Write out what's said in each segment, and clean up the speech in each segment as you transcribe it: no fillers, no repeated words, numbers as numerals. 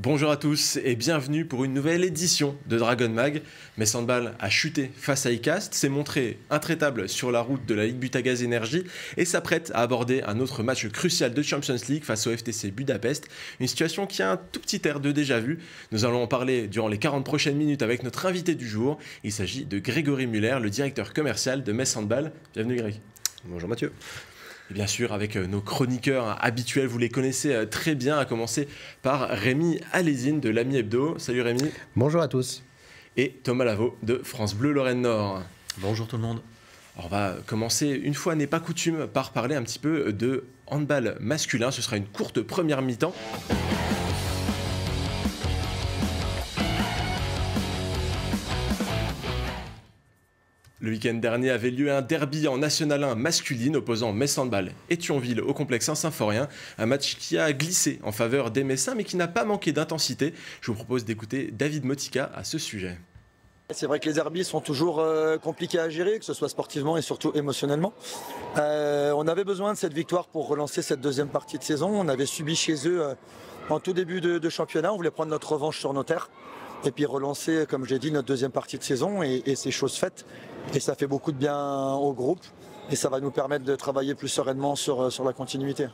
Bonjour à tous et bienvenue pour une nouvelle édition de Dragon Mag. Metz Handball a chuté face à ICAST, s'est montré intraitable sur la route de la Ligue Butagaz Energy et s'apprête à aborder un autre match crucial de Champions League face au FTC Budapest. Une situation qui a un tout petit air de déjà-vu. Nous allons en parler durant les 40 prochaines minutes avec notre invité du jour. Il s'agit de Grégory Muller, le directeur commercial de Metz Handball. Bienvenue Greg. Bonjour Mathieu. Et bien sûr, avec nos chroniqueurs habituels, vous les connaissez très bien, à commencer par Rémi Alézine de l'Ami Hebdo. Salut Rémi. Bonjour à tous. Et Thomas Lavaux de France Bleu Lorraine Nord. Bonjour tout le monde. Alors, on va commencer, une fois n'est pas coutume, par parler un petit peu de handball masculin. Ce sera une courte première mi-temps. Le week-end dernier avait lieu un derby en National 1 masculine opposant Metz Handball et Thionville au complexe Saint-Symphorien. Un match qui a glissé en faveur des Messins mais qui n'a pas manqué d'intensité. Je vous propose d'écouter David Motika à ce sujet. C'est vrai que les derbys sont toujours compliqués à gérer, que ce soit sportivement et surtout émotionnellement. On avait besoin de cette victoire pour relancer cette deuxième partie de saison. On avait subi chez eux en tout début de championnat. On voulait prendre notre revanche sur nos terres et puis relancer, comme j'ai dit, notre deuxième partie de saison et c'est chose faite. Et ça fait beaucoup de bien au groupe et ça va nous permettre de travailler plus sereinement sur la continuité.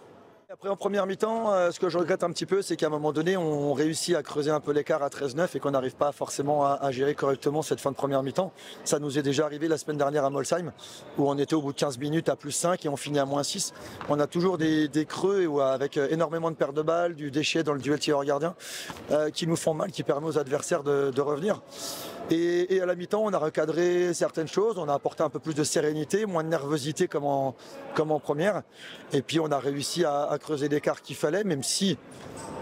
Après, en première mi-temps, ce que je regrette un petit peu, c'est qu'à un moment donné, on réussit à creuser un peu l'écart à 13-9 et qu'on n'arrive pas forcément à gérer correctement cette fin de première mi-temps. Ça nous est déjà arrivé la semaine dernière à Molsheim, où on était au bout de 15 minutes à plus 5 et on finit à moins 6. On a toujours des creux avec énormément de pertes de balles, du déchet dans le duel tireur-gardien, qui nous font mal, qui permet aux adversaires de revenir. Et à la mi-temps, on a recadré certaines choses, on a apporté un peu plus de sérénité, moins de nervosité comme en première. Et puis on a réussi à creuser l'écart qu'il fallait, même si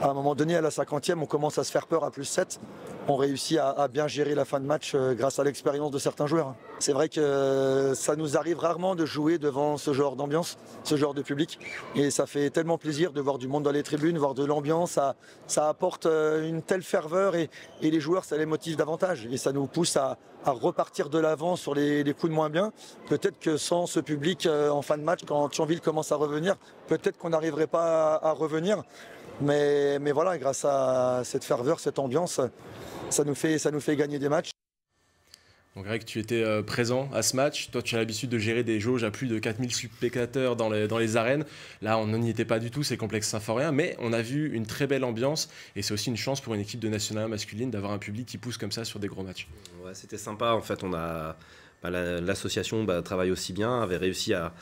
à un moment donné, à la 50e, on commence à se faire peur à plus 7. On réussit à bien gérer la fin de match grâce à l'expérience de certains joueurs. C'est vrai que ça nous arrive rarement de jouer devant ce genre d'ambiance, ce genre de public. Et ça fait tellement plaisir de voir du monde dans les tribunes, voir de l'ambiance. Ça apporte une telle ferveur et les joueurs, ça les motive davantage. Et ça nous pousse à repartir de l'avant sur les coups de moins bien. Peut-être que sans ce public en fin de match, quand Thionville commence à revenir, peut-être qu'on n'arriverait pas à revenir. Mais voilà, grâce à cette ferveur, cette ambiance, ça nous fait gagner des matchs. Donc Greg, tu étais présent à ce match. Toi, tu as l'habitude de gérer des jauges à plus de 4000 spectateurs dans les arènes. Là, on n'y était pas du tout, c'est complexe Saint-Symphorien. Mais on a vu une très belle ambiance. Et c'est aussi une chance pour une équipe de National 1 masculine d'avoir un public qui pousse comme ça sur des gros matchs. Ouais, c'était sympa. En fait, l'association travaille aussi bien, avait réussi à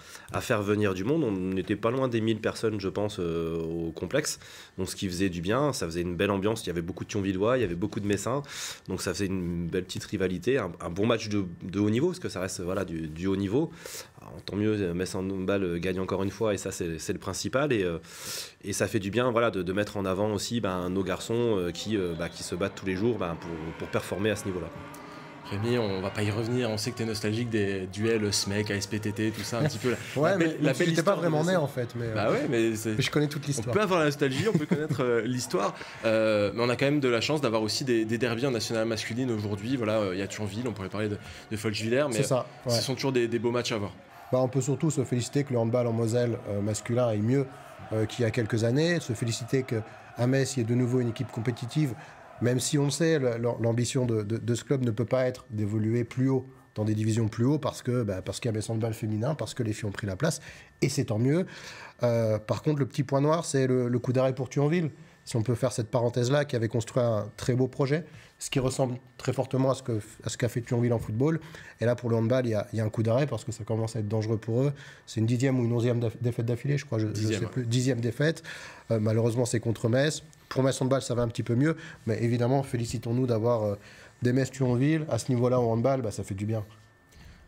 faire venir du monde. On n'était pas loin des 1000 personnes, je pense, au complexe. Donc, ce qui faisait du bien, ça faisait une belle ambiance. Il y avait beaucoup de Thionvillois, il y avait beaucoup de Messins. Donc, ça faisait une belle petite rivalité, un bon match de haut niveau, parce que ça reste du haut niveau. Alors, tant mieux, Metz Handball gagne encore une fois, et ça, c'est le principal. Et ça fait du bien de mettre en avant aussi nos garçons qui se battent tous les jours pour performer à ce niveau-là. Rémi, on va pas y revenir, on sait que tu es nostalgique des duels SMEC, ASPTT, tout ça, un petit peu. Ouais, mais je n'étais pas vraiment né en fait. Bah ouais, mais je connais toute l'histoire. On peut avoir la nostalgie, on peut connaître l'histoire, mais on a quand même de la chance d'avoir aussi des derbys en nationale masculine aujourd'hui. Voilà, il y a Thionville, on pourrait parler de Folchvillers, mais ça, ouais. Ce sont toujours des beaux matchs à voir. On peut surtout se féliciter que le handball en Moselle masculin aille mieux qu'il y a quelques années, se féliciter qu'à Metz, il y ait de nouveau une équipe compétitive. Même si on le sait, l'ambition de ce club ne peut pas être d'évoluer plus haut, dans des divisions plus haut, parce qu'il y a Metz Handball féminin, parce que les filles ont pris la place, et c'est tant mieux. Par contre, le petit point noir, c'est le coup d'arrêt pour Thionville. Si on peut faire cette parenthèse-là, qui avait construit un très beau projet, ce qui ressemble très fortement à ce qu'a fait Thionville en football. Et là, pour le handball, il y a un coup d'arrêt, parce que ça commence à être dangereux pour eux. C'est une 10e ou une 11e défaite d'affilée, je crois, je ne sais plus. 10e défaite. Malheureusement, c'est contre Metz. Pour Metz Handball, ça va un petit peu mieux. Mais évidemment, félicitons-nous d'avoir des Metz-Thionville. À ce niveau-là, au handball, ça fait du bien.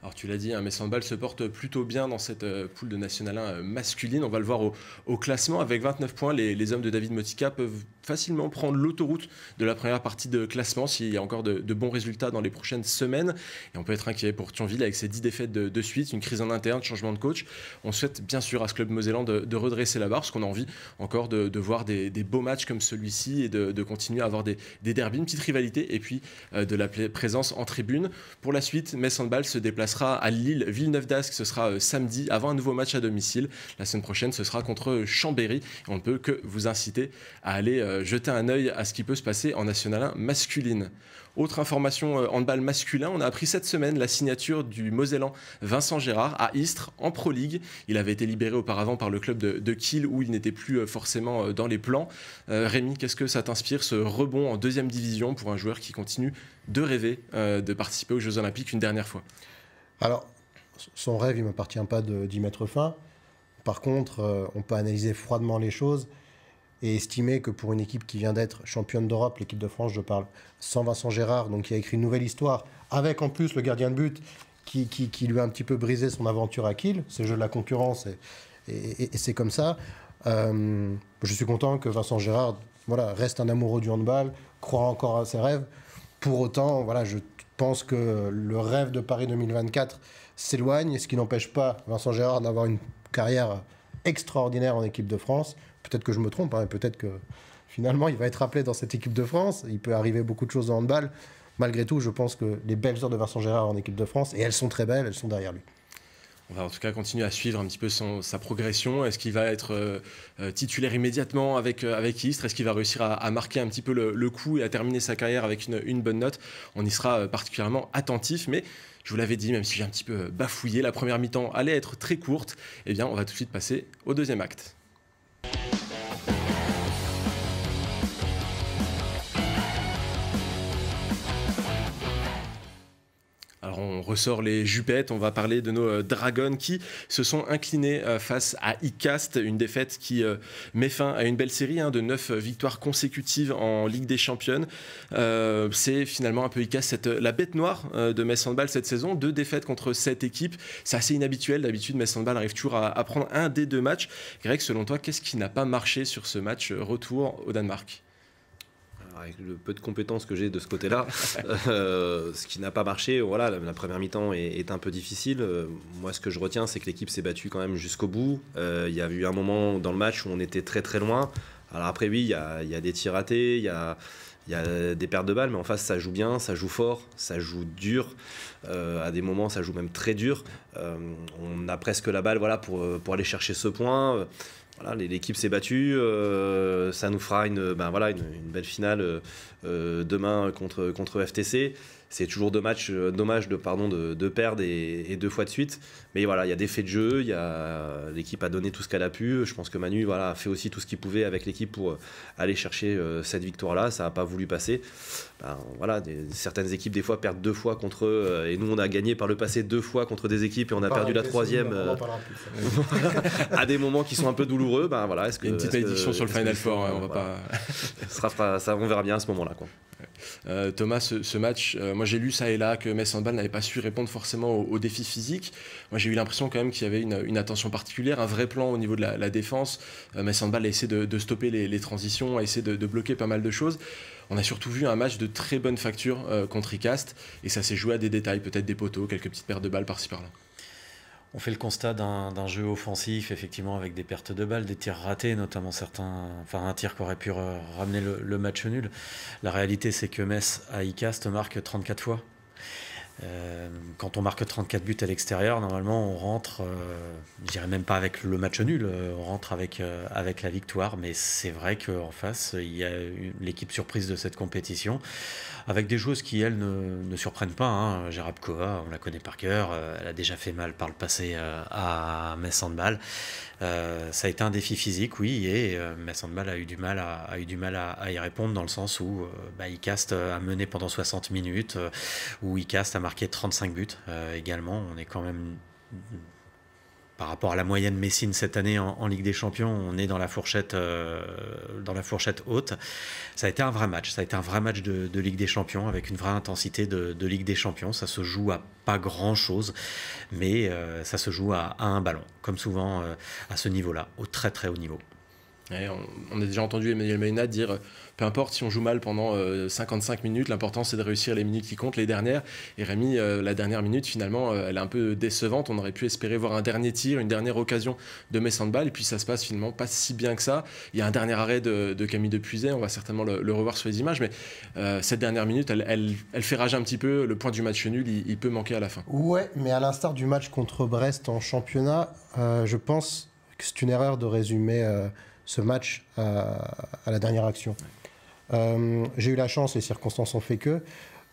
Alors tu l'as dit, Metz Handball se porte plutôt bien dans cette poule de National 1 masculine. On va le voir au classement. Avec 29 points, les hommes de David Motika peuvent facilement prendre l'autoroute de la première partie de classement s'il y a encore de bons résultats dans les prochaines semaines. Et on peut être inquiet pour Thionville avec ses 10 défaites de suite, une crise en interne, changement de coach. On souhaite bien sûr à ce club mosellan de redresser la barre parce qu'on a envie encore de voir des beaux matchs comme celui-ci et de continuer à avoir des derbys, une petite rivalité et puis de la présence en tribune. Pour la suite, Metz Handball se déplacera à Lille, Villeneuve d'Ascq, ce sera samedi avant un nouveau match à domicile. La semaine prochaine, ce sera contre Chambéry. Et on ne peut que vous inciter à aller jeter un œil à ce qui peut se passer en National 1 masculine. Autre information handball masculin, on a appris cette semaine la signature du Mosellan Vincent Gérard à Istres en Pro League. Il avait été libéré auparavant par le club de Kiel où il n'était plus forcément dans les plans. Rémi, qu'est-ce que ça t'inspire, ce rebond en 2e division pour un joueur qui continue de rêver de participer aux Jeux Olympiques une dernière fois? Alors, son rêve, il ne m'appartient pas d'y mettre fin. Par contre, on peut analyser froidement les choses et estimer que pour une équipe qui vient d'être championne d'Europe, l'équipe de France, je parle, sans Vincent Gérard, donc qui a écrit une nouvelle histoire, avec en plus le gardien de but qui lui a un petit peu brisé son aventure à Kiel, c'est le jeu de la concurrence et c'est comme ça. Je suis content que Vincent Gérard reste un amoureux du handball, croit encore à ses rêves. Pour autant, je pense que le rêve de Paris 2024 s'éloigne, ce qui n'empêche pas Vincent Gérard d'avoir une carrière extraordinaire en équipe de France. Peut-être que je me trompe, peut-être que finalement il va être appelé dans cette équipe de France. Il peut arriver beaucoup de choses en handball. Malgré tout, je pense que les belles heures de Vincent Gérard en équipe de France, et elles sont très belles, elles sont derrière lui. On va en tout cas continuer à suivre un petit peu sa progression. Est-ce qu'il va être titulaire immédiatement avec Istres? Est-ce qu'il va réussir à marquer un petit peu le coup et à terminer sa carrière avec une bonne note? On y sera particulièrement attentif, mais je vous l'avais dit, même si j'ai un petit peu bafouillé, la première mi-temps allait être très courte. Eh bien, on va tout de suite passer au deuxième acte. Alors on ressort les jupettes, on va parler de nos Dragons qui se sont inclinés face à ICAST, une défaite qui met fin à une belle série de 9 victoires consécutives en Ligue des Championnes. C'est finalement un peu ICAST, la bête noire de Metz Handball cette saison, 2 défaites contre 7 équipes. C'est assez inhabituel, d'habitude Metz Handball arrive toujours à prendre un des 2 matchs. Greg, selon toi, qu'est-ce qui n'a pas marché sur ce match retour au Danemark? Avec le peu de compétences que j'ai de ce côté-là, ce qui n'a pas marché, la première mi-temps est un peu difficile. Moi, ce que je retiens, c'est que l'équipe s'est battue quand même jusqu'au bout. Il y a eu un moment dans le match où on était très très loin. Alors après, oui, il y a des tirs ratés, il y a des pertes de balles, mais en face, ça joue bien, ça joue fort, ça joue dur. À des moments, ça joue même très dur. On a presque la balle pour aller chercher ce point. L'équipe s'est battue, ça nous fera une belle finale demain contre FTC. C'est toujours dommage de perdre et 2 fois de suite. Mais il y a des faits de jeu, l'équipe a donné tout ce qu'elle a pu. Je pense que Manu a fait aussi tout ce qu'il pouvait avec l'équipe pour aller chercher cette victoire-là. Ça n'a pas voulu passer. Certaines équipes des fois perdent 2 fois contre eux. Et nous, on a gagné par le passé 2 fois contre des équipes et on a perdu la 3e à des moments qui sont un peu douloureux. Une petite édition sur le Final Four. On va pas... on verra bien à ce moment-là. Thomas, ce match, moi j'ai lu ça et là que Metz Handball n'avait pas su répondre forcément aux défis physiques. Moi j'ai eu l'impression quand même qu'il y avait une attention particulière, un vrai plan au niveau de la défense. Metz Handball a essayé de stopper les transitions, a essayé de bloquer pas mal de choses. On a surtout vu un match de très bonne facture contre ICAST et ça s'est joué à des détails, peut-être des poteaux, quelques petites pertes de balles par-ci par-là. On fait le constat d'un jeu offensif, effectivement, avec des pertes de balles, des tirs ratés, notamment un tir qui aurait pu ramener le match nul. La réalité, c'est que Metz à ICAST marque 34 fois. Quand on marque 34 buts à l'extérieur, normalement on rentre, je dirais même pas avec le match nul, on rentre avec la victoire, mais c'est vrai qu'en face il y a l'équipe surprise de cette compétition, avec des joueuses qui elles ne surprennent pas. Jarabkova, on la connaît par cœur, elle a déjà fait mal par le passé à Metz Handball. Ça a été un défi physique, oui, et Metz Handball a eu du mal à y répondre, dans le sens où ICAST a mené pendant 60 minutes, où ICAST a marqué 35 buts également. On est quand même, par rapport à la moyenne Messine cette année en Ligue des Champions, on est dans la fourchette haute. Ça a été un vrai match, de Ligue des Champions, avec une vraie intensité de Ligue des Champions. Ça se joue à pas grand-chose, mais ça se joue à un ballon, comme souvent à ce niveau-là, au très très haut niveau. Et on a déjà entendu Emmanuel Maynard dire peu importe si on joue mal pendant 55 minutes, l'important c'est de réussir les minutes qui comptent, les dernières. Et Rémi, la dernière minute finalement elle est un peu décevante. On aurait pu espérer voir un dernier tir, une dernière occasion de Metz Handball, et puis ça se passe finalement pas si bien que ça. Il y a un dernier arrêt de Camille Depuiset, on va certainement le revoir sur les images, mais cette dernière minute elle fait rager un petit peu. Le point du match nul il peut manquer à la fin. Ouais, mais à l'instar du match contre Brest en championnat, je pense que c'est une erreur de résumer ce match à la dernière action. J'ai eu la chance, les circonstances ont fait que,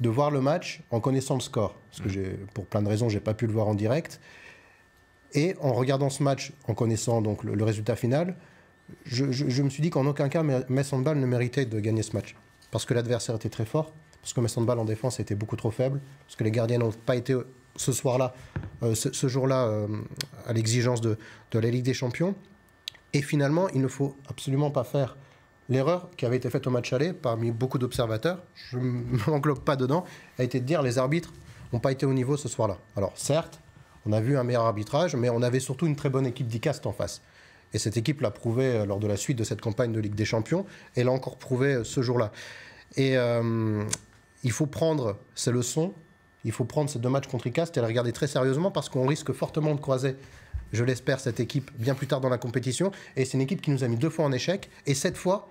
de voir le match en connaissant le score. Parce que pour plein de raisons, je n'ai pas pu le voir en direct. Et en regardant ce match, en connaissant donc le résultat final, je me suis dit qu'en aucun cas, Metz Handball ne méritait de gagner ce match. Parce que l'adversaire était très fort, parce que Metz Handball en défense était beaucoup trop faible, parce que les gardiens n'ont pas été ce soir-là, ce jour-là, à l'exigence de la Ligue des Champions. Et finalement, il ne faut absolument pas faire l'erreur qui avait été faite au match aller parmi beaucoup d'observateurs, je ne m'englobe pas dedans, a été de dire les arbitres n'ont pas été au niveau ce soir-là. Alors certes, on a vu un meilleur arbitrage, mais on avait surtout une très bonne équipe d'ICAST en face. Et cette équipe l'a prouvé lors de la suite de cette campagne de Ligue des Champions, et l'a encore prouvé ce jour-là. Et il faut prendre ces leçons, il faut prendre ces 2 matchs contre ICAST et les regarder très sérieusement, parce qu'on risque fortement de croiser, je l'espère, cette équipe bien plus tard dans la compétition. Et c'est une équipe qui nous a mis 2 fois en échec, et cette fois,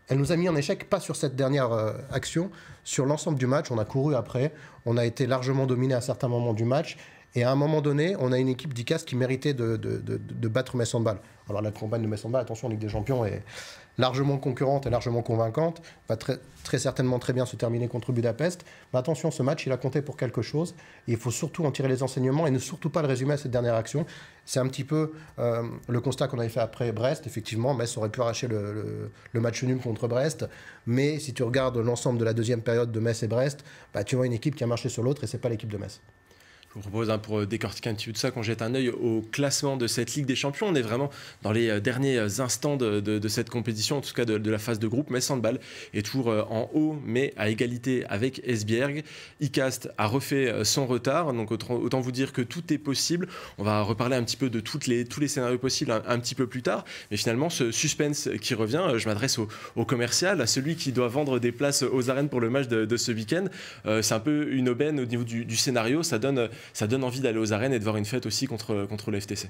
elle nous a mis en échec, pas sur cette dernière action, sur l'ensemble du match. On a couru après, on a été largement dominé à certains moments du match. Et à un moment donné, on a une équipe d'ICAST qui méritait de battre Metz Handball. Alors la campagne de Metz Handball, attention, Ligue des Champions est largement concurrente et largement convaincante, va très certainement très bien se terminer contre Budapest. Mais attention, ce match, il a compté pour quelque chose. Et il faut surtout en tirer les enseignements et ne surtout pas le résumer à cette dernière action. C'est un petit peu le constat qu'on avait fait après Brest. Effectivement, Metz aurait pu arracher le match nul contre Brest. Mais si tu regardes l'ensemble de la deuxième période de Metz et Brest, tu vois une équipe qui a marché sur l'autre et ce n'est pas l'équipe de Metz. Je vous propose, pour décortiquer un petit peu tout ça, qu'on jette un œil au classement de cette Ligue des Champions. On est vraiment dans les derniers instants de cette compétition, en tout cas de la phase de groupe. Metz Handball est toujours en haut, mais à égalité avec Esbjerg. ICAST a refait son retard, donc autant vous dire que tout est possible. On va reparler un petit peu de tous les scénarios possibles un petit peu plus tard. Mais finalement, ce suspense qui revient, je m'adresse au commercial, à celui qui doit vendre des places aux arènes pour le match de ce week-end. C'est un peu une aubaine au niveau du scénario. Ça donne envie d'aller aux arènes et de voir une fête aussi contre le FTC.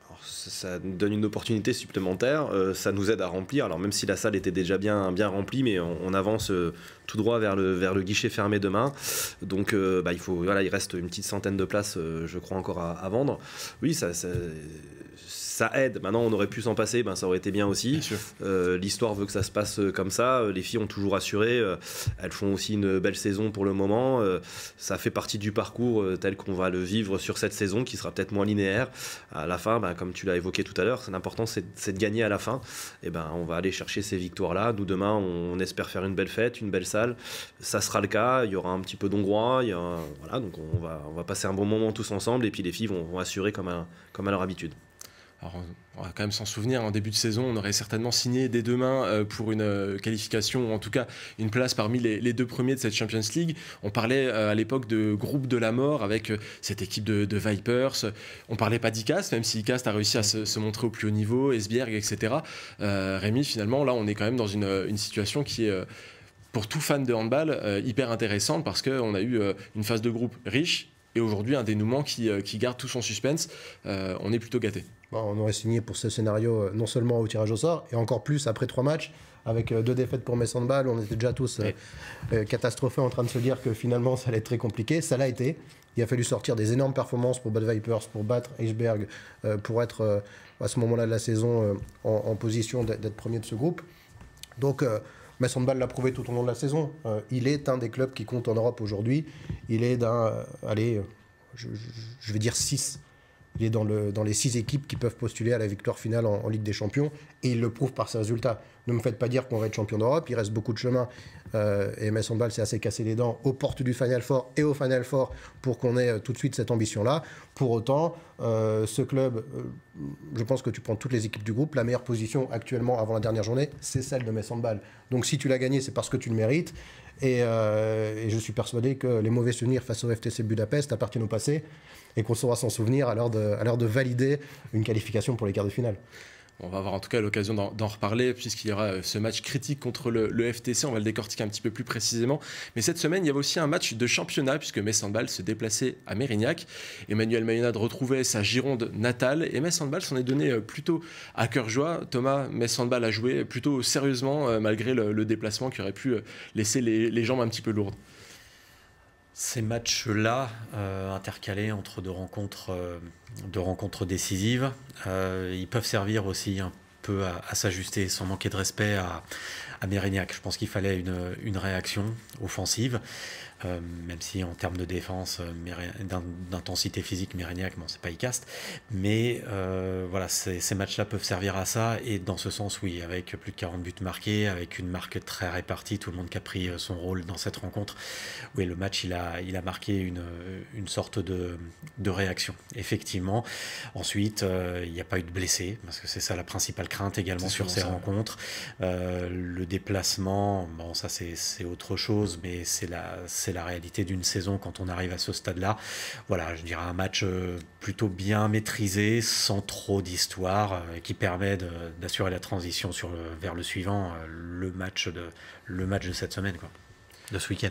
Alors, ça nous donne une opportunité supplémentaire, ça nous aide à remplir. Alors même si la salle était déjà bien remplie, mais on avance tout droit vers le guichet fermé demain. Donc il reste une petite centaine de places, je crois, encore à vendre. Oui, ça aide. Maintenant, on aurait pu s'en passer, ça aurait été bien aussi. L'histoire veut que ça se passe comme ça. Les filles ont toujours assuré. Elles font aussi une belle saison pour le moment. Ça fait partie du parcours tel qu'on va le vivre sur cette saison, qui sera peut-être moins linéaire. À la fin, comme tu l'as évoqué tout à l'heure, l'important c'est de gagner à la fin. Et on va aller chercher ces victoires-là. Nous, demain, on espère faire une belle fête, une belle salle. Ça sera le cas. Il y aura un petit peu d'Hongrois. Donc on va passer un bon moment tous ensemble. Et puis les filles vont assurer comme à leur habitude. Alors, on va quand même s'en souvenir, en début de saison, on aurait certainement signé dès demain pour une qualification, ou en tout cas une place parmi les 2 premiers de cette Champions League. On parlait à l'époque de groupe de la mort avec cette équipe de Vipers. On parlait pas d'ICAST, même si ICAST a réussi à se montrer au plus haut niveau, Esbjerg, etc. Rémi, finalement, là, on est quand même dans une situation qui est, pour tout fan de handball, hyper intéressante, parce qu'on a eu une phase de groupe riche et aujourd'hui un dénouement qui garde tout son suspense. On est plutôt gâté. On aurait signé pour ce scénario non seulement au tirage au sort, et encore plus après 3 matchs, avec 2 défaites pour Metz Handball. On était déjà tous catastrophés en train de se dire que finalement ça allait être très compliqué. Ça l'a été. Il a fallu sortir des énormes performances pour battre Vipers, pour battre Esbjerg, pour être à ce moment-là de la saison en position d'être premier de ce groupe. Donc Metz Handball l'a prouvé tout au long de la saison. Il est un des clubs qui compte en Europe aujourd'hui. Il est je vais dire 6. Il est dans les 6 équipes qui peuvent postuler à la victoire finale en Ligue des Champions, et il le prouve par ses résultats. Ne me faites pas dire qu'on va être champion d'Europe, il reste beaucoup de chemin, et Metz Handball s'est assez cassé les dents aux portes du Final Four et au Final Four pour qu'on ait tout de suite cette ambition-là. Pour autant, ce club, je pense que tu prends toutes les équipes du groupe, la meilleure position actuellement avant la dernière journée, c'est celle de Metz Handball. Donc si tu l'as gagné, c'est parce que tu le mérites, et je suis persuadé que les mauvais souvenirs face au FTC Budapest appartiennent au passé, et qu'on saura s'en souvenir à l'heure de valider une qualification pour les quarts de finale. On va avoir en tout cas l'occasion d'en reparler, puisqu'il y aura ce match critique contre le FTC. On va le décortiquer un petit peu plus précisément. Mais cette semaine, il y avait aussi un match de championnat, puisque Metz Handball se déplaçait à Mérignac. Emmanuel Mayonnaud retrouvait sa Gironde natale, et Metz Handball s'en est donné plutôt à cœur joie. Thomas, Metz Handball a joué plutôt sérieusement, malgré le déplacement qui aurait pu laisser les jambes un petit peu lourdes. Ces matchs-là, intercalés entre 2 rencontres décisives, ils peuvent servir aussi peu à s'ajuster sans manquer de respect à Mérignac. Je pense qu'il fallait une réaction offensive. Même si en termes de défense, d'intensité physique, Mérignac, bon, c'est pas Icaste, mais voilà, ces matchs-là peuvent servir à ça, et dans ce sens, oui, avec plus de 40 buts marqués, avec une marque très répartie, tout le monde qui a pris son rôle dans cette rencontre, oui, le match, il a marqué une sorte de réaction, effectivement. Ensuite, il n'y a pas eu de blessés, parce que c'est ça la principale crainte également sur ces rencontres. Le déplacement, bon, ça c'est autre chose, mais c'est la réalité d'une saison quand on arrive à ce stade-là. Voilà, je dirais un match plutôt bien maîtrisé, sans trop d'histoire, qui permet d'assurer la transition vers le suivant, le match de cette semaine, quoi, de ce week-end.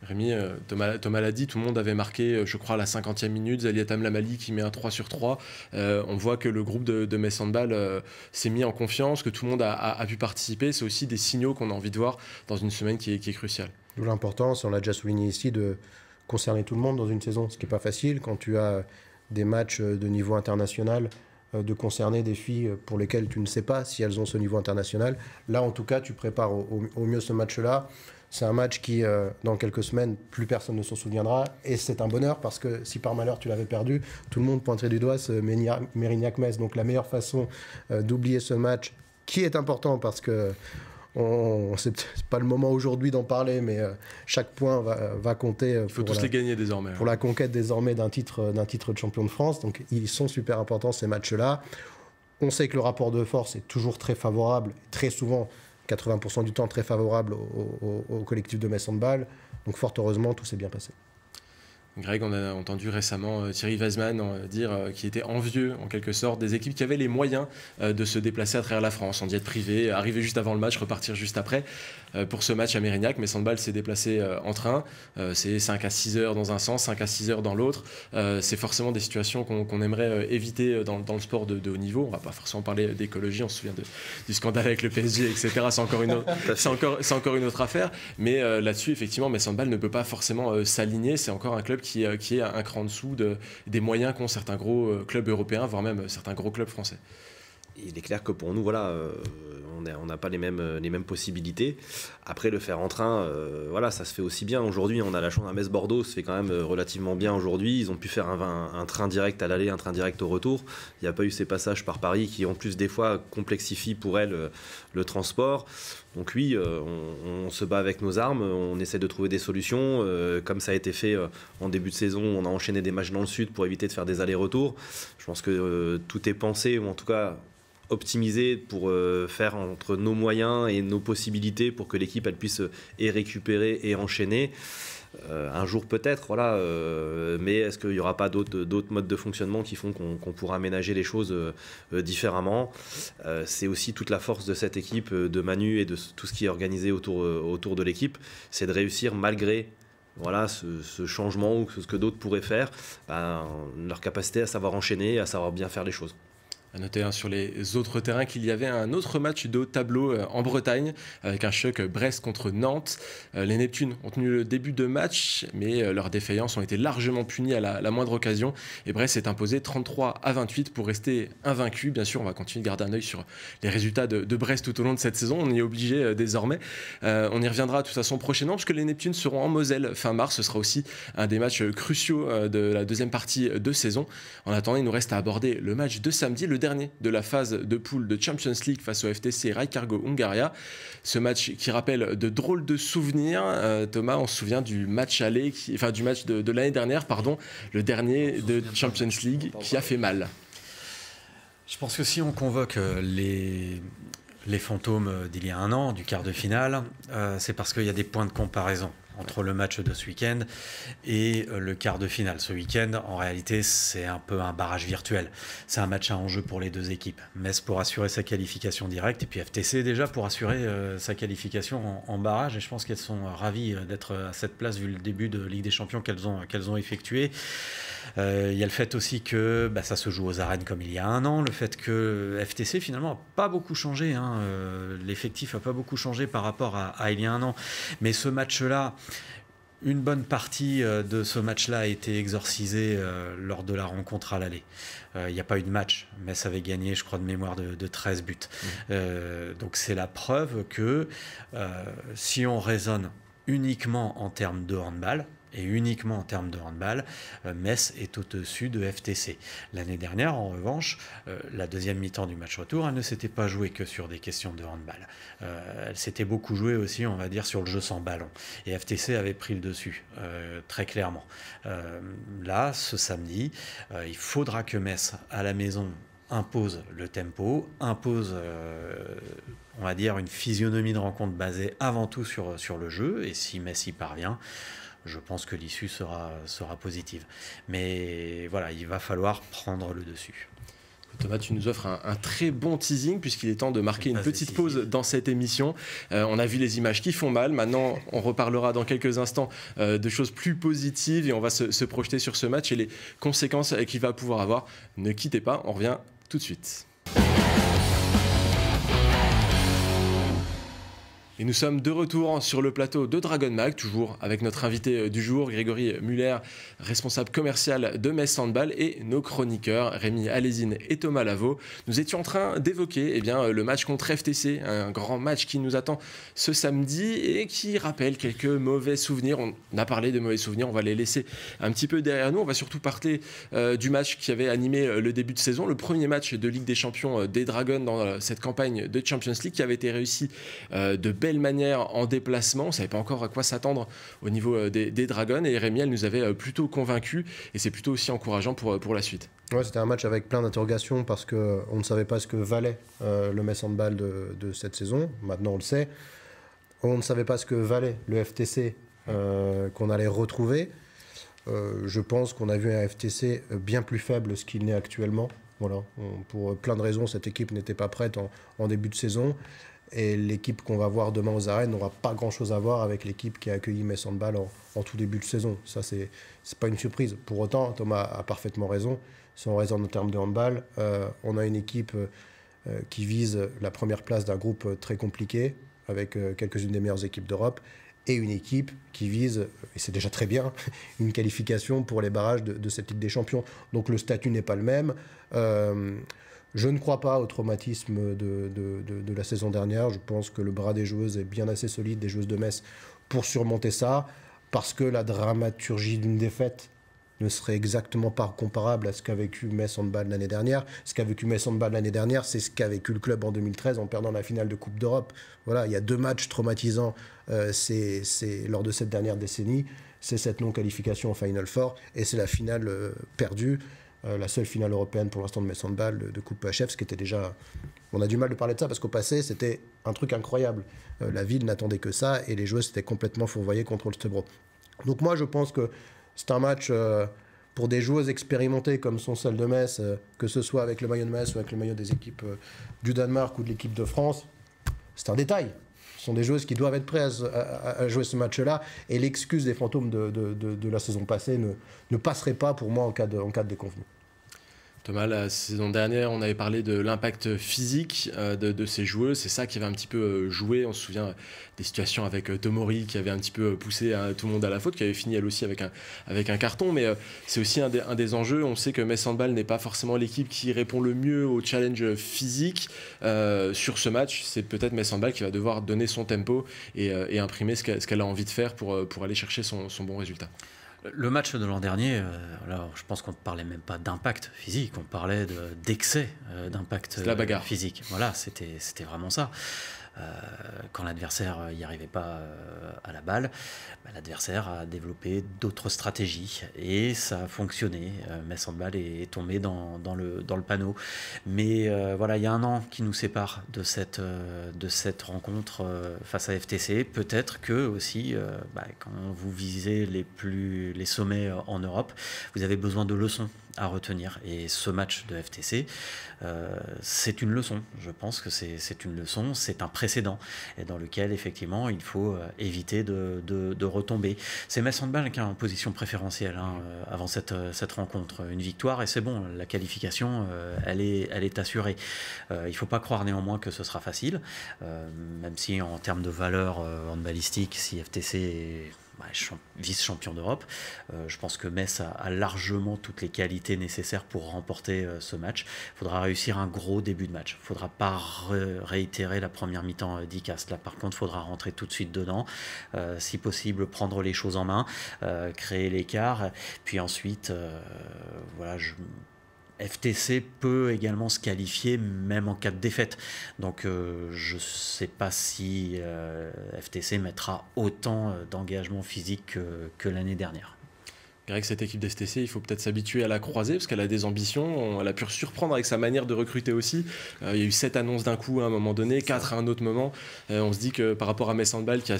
Rémi, Thomas l'a dit, tout le monde avait marqué, je crois, à la 50e minute. Zaliat Amlamali qui met un 3/3. On voit que le groupe de Metz Handball s'est mis en confiance, que tout le monde a pu participer. C'est aussi des signaux qu'on a envie de voir dans une semaine qui est cruciale. D'où l'importance, on l'a déjà souligné ici, de concerner tout le monde dans une saison, ce qui n'est pas facile quand tu as des matchs de niveau international, de concerner des filles pour lesquelles tu ne sais pas si elles ont ce niveau international. Là, en tout cas, tu prépares au mieux ce match-là. C'est un match qui, dans quelques semaines, plus personne ne s'en souviendra. Et c'est un bonheur parce que si par malheur tu l'avais perdu, tout le monde pointerait du doigt ce Mérignac-Metz. Donc la meilleure façon d'oublier ce match, qui est important parce que c'est pas le moment aujourd'hui d'en parler, mais chaque point va compter. Il faut tous les gagner désormais. Pour la conquête désormais d'un titre de champion de France. Donc ils sont super importants ces matchs-là. On sait que le rapport de force est toujours très favorable, très souvent 80% du temps très favorable au collectif de Metz Handball. Donc fort heureusement, tout s'est bien passé. Greg, on a entendu récemment Thierry Weisman dire qu'il était envieux, en quelque sorte, des équipes qui avaient les moyens de se déplacer à travers la France, en jet privé, arriver juste avant le match, repartir juste après. Pour ce match à Mérignac, Metz Handball s'est déplacé en train. C'est 5 à 6 heures dans un sens, 5 à 6 heures dans l'autre. C'est forcément des situations qu'on aimerait éviter dans le sport de haut niveau. On ne va pas forcément parler d'écologie, on se souvient du scandale avec le PSG, etc. C'est encore une autre affaire. Mais là-dessus, effectivement, Metz Handball ne peut pas forcément s'aligner. C'est encore un club qui est un cran en dessous des moyens qu'ont certains gros clubs européens, voire même certains gros clubs français. Il est clair que pour nous, voilà, on n'a pas les mêmes possibilités. Après, le faire en train, voilà, ça se fait aussi bien. Aujourd'hui, on a la chance, à Metz-Bordeaux se fait quand même relativement bien aujourd'hui. Ils ont pu faire un train direct à l'aller, un train direct au retour. Il n'y a pas eu ces passages par Paris qui, en plus, des fois, complexifient pour elles le transport. Donc oui, on se bat avec nos armes, on essaie de trouver des solutions. Comme ça a été fait en début de saison, on a enchaîné des matchs dans le sud pour éviter de faire des allers-retours. Je pense que tout est pensé, ou en tout cas optimisé pour faire entre nos moyens et nos possibilités pour que l'équipe elle puisse et récupérer et enchaîner. Un jour peut-être, voilà, mais est-ce qu'il n'y aura pas d'autres modes de fonctionnement qui font qu'on pourra aménager les choses différemment. C'est aussi toute la force de cette équipe de Manu et de tout ce qui est organisé autour de l'équipe, c'est de réussir malgré voilà, ce changement ou ce que d'autres pourraient faire, leur capacité à savoir enchaîner, à savoir bien faire les choses. À noter sur les autres terrains qu'il y avait un autre match de haut tableau en Bretagne avec un choc Brest contre Nantes. Les Neptunes ont tenu le début de match, mais leurs défaillances ont été largement punies à la moindre occasion. Et Brest s'est imposé 33-28 pour rester invaincu. Bien sûr, on va continuer de garder un œil sur les résultats de Brest tout au long de cette saison. On y est obligé désormais. On y reviendra de toute façon prochainement, puisque les Neptunes seront en Moselle fin mars. Ce sera aussi un des matchs cruciaux de la deuxième partie de saison. En attendant, il nous reste à aborder le match de samedi, le dernier de la phase de poule de Champions League face au FTC Raicargo Hungaria. Ce match qui rappelle de drôles de souvenirs. Thomas, on se souvient du match aller, du match de l'année dernière, le dernier de Champions League qui a fait mal. Je pense que si on convoque les fantômes d'il y a un an, du quart de finale, c'est parce qu'il y a des points de comparaison entre le match de ce week-end et le quart de finale. Ce week-end, en réalité, c'est un peu un barrage virtuel. C'est un match à enjeu pour les deux équipes. Metz pour assurer sa qualification directe et puis FTC déjà pour assurer sa qualification en barrage. Et je pense qu'elles sont ravies d'être à cette place vu le début de Ligue des Champions qu'elles ont effectué. Il y a le fait aussi que ça se joue aux arènes comme il y a un an. Le fait que FTC finalement n'a pas beaucoup changé. L'effectif n'a pas beaucoup changé par rapport à il y a un an. Mais ce match-là, une bonne partie de ce match-là a été exorcisée lors de la rencontre à l'aller. Il n'y a pas eu de match. Metz avait gagné, je crois, de mémoire de 13 buts. Donc c'est la preuve que si on raisonne uniquement en termes de handball, et uniquement en termes de handball, Metz est au-dessus de FTC. L'année dernière, en revanche, la deuxième mi-temps du match retour, elle ne s'était pas jouée que sur des questions de handball. Elle s'était beaucoup jouée aussi, on va dire, sur le jeu sans ballon. Et FTC avait pris le dessus, très clairement. Là, ce samedi, il faudra que Metz, à la maison, impose le tempo, impose on va dire une physionomie de rencontre basée avant tout sur le jeu, et si Metz y parvient, je pense que l'issue sera positive. Mais voilà, il va falloir prendre le dessus. Thomas, tu nous offres un très bon teasing puisqu'il est temps de marquer une petite pause dans cette émission. On a vu les images qui font mal. Maintenant, on reparlera dans quelques instants de choses plus positives et on va se projeter sur ce match et les conséquences qu'il va pouvoir avoir. Ne quittez pas, on revient tout de suite. Et nous sommes de retour sur le plateau de Dragon Mag, toujours avec notre invité du jour, Grégory Muller, responsable commercial de Metz Handball, et nos chroniqueurs, Rémi Alésine et Thomas Lavaux. Nous étions en train d'évoquer le match contre FTC, un grand match qui nous attend ce samedi et qui rappelle quelques mauvais souvenirs. On a parlé de mauvais souvenirs, on va les laisser un petit peu derrière nous. On va surtout parler du match qui avait animé le début de saison, le premier match de Ligue des Champions des Dragons dans cette campagne de Champions League qui avait été réussi de belle manière en déplacement. On ne savait pas encore à quoi s'attendre au niveau des Dragons et Rémi, elle nous avait plutôt convaincus et c'est plutôt aussi encourageant pour la suite. Ouais, c'était un match avec plein d'interrogations parce qu'on ne savait pas ce que valait le Metz Handball de cette saison. Maintenant, on le sait. On ne savait pas ce que valait le FTC qu'on allait retrouver. Je pense qu'on a vu un FTC bien plus faible ce qu'il n'est actuellement. Voilà. Pour plein de raisons, cette équipe n'était pas prête en début de saison. Et l'équipe qu'on va voir demain aux arènes n'aura pas grand-chose à voir avec l'équipe qui a accueilli Metz Handball en tout début de saison. Ça, c'est pas une surprise. Pour autant, Thomas a parfaitement raison. Si on raisonne en termes de handball, on a une équipe qui vise la première place d'un groupe très compliqué, avec quelques-unes des meilleures équipes d'Europe, et une équipe qui vise, et c'est déjà très bien, une qualification pour les barrages de cette Ligue des Champions. Donc le statut n'est pas le même. Je ne crois pas au traumatisme de la saison dernière. Je pense que le bras des joueuses est bien assez solide, des joueuses de Metz, pour surmonter ça, parce que la dramaturgie d'une défaite ne serait exactement pas comparable à ce qu'a vécu Metz Handball l'année dernière. Ce qu'a vécu Metz Handball l'année dernière, c'est ce qu'a vécu le club en 2013 en perdant la finale de Coupe d'Europe. Voilà, il y a 2 matchs traumatisants c'est lors de cette dernière décennie. C'est cette non-qualification en Final Four et c'est la finale perdue. La seule finale européenne pour l'instant de Metz Handball de Coupe EHF, ce qui était déjà... On a du mal de parler de ça parce qu'au passé, c'était un truc incroyable. La ville n'attendait que ça et les joueuses étaient complètement fourvoyées contre Holstebro. Donc moi, je pense que c'est un match pour des joueuses expérimentées comme sont celles de Metz, que ce soit avec le maillot de Metz ou avec le maillot des équipes du Danemark ou de l'équipe de France. C'est un détail. Ce sont des joueuses qui doivent être prêtes à jouer ce match-là. Et l'excuse des fantômes de la saison passée ne passerait pas pour moi en cas de déconvenue. Thomas, la saison dernière, on avait parlé de l'impact physique de ces joueuses. C'est ça qui avait un petit peu joué. On se souvient des situations avec Tomori qui avait un petit peu poussé tout le monde à la faute, qui avait fini elle aussi avec un carton. Mais c'est aussi un des enjeux. On sait que Metz Handball n'est pas forcément l'équipe qui répond le mieux au challenge physique. Sur ce match, c'est peut-être Metz Handball qui va devoir donner son tempo et imprimer ce qu'elle a envie de faire pour aller chercher son bon résultat. Le match de l'an dernier, alors je pense qu'on ne parlait même pas d'impact physique, on parlait d'excès d'impact physique. Voilà, c'était vraiment ça. Quand l'adversaire n'y arrivait pas à la balle, l'adversaire a développé d'autres stratégies et ça a fonctionné. Metz Handball est tombé dans le panneau. Mais voilà, il y a un an qui nous sépare de cette rencontre face à FTC. Peut-être que aussi, quand vous visez les sommets en Europe, vous avez besoin de leçons à retenir. Et ce match de FTC, c'est une leçon. Je pense que c'est une leçon, c'est un précédent et dans lequel effectivement il faut éviter de retomber. C'est Metz Handball qui est en position préférentielle avant cette rencontre. Une victoire et c'est bon, la qualification elle est assurée. Il ne faut pas croire néanmoins que ce sera facile, même si en termes de valeur handballistique, si FTC vice-champion d'Europe. Je pense que Metz a largement toutes les qualités nécessaires pour remporter ce match. Il faudra réussir un gros début de match. Il ne faudra pas réitérer la première mi-temps d'Icast. Là, par contre, il faudra rentrer tout de suite dedans. Si possible, prendre les choses en main, créer l'écart. Puis ensuite, FTC peut également se qualifier même en cas de défaite. Donc je ne sais pas si FTC mettra autant d'engagement physique que l'année dernière. Greg, cette équipe d'FTC, il faut peut-être s'habituer à la croiser parce qu'elle a des ambitions. Elle a pu surprendre avec sa manière de recruter aussi. Il y a eu 7 annonces d'un coup à un moment donné, 4 à un autre moment. On se dit que par rapport à Metz Handball qui a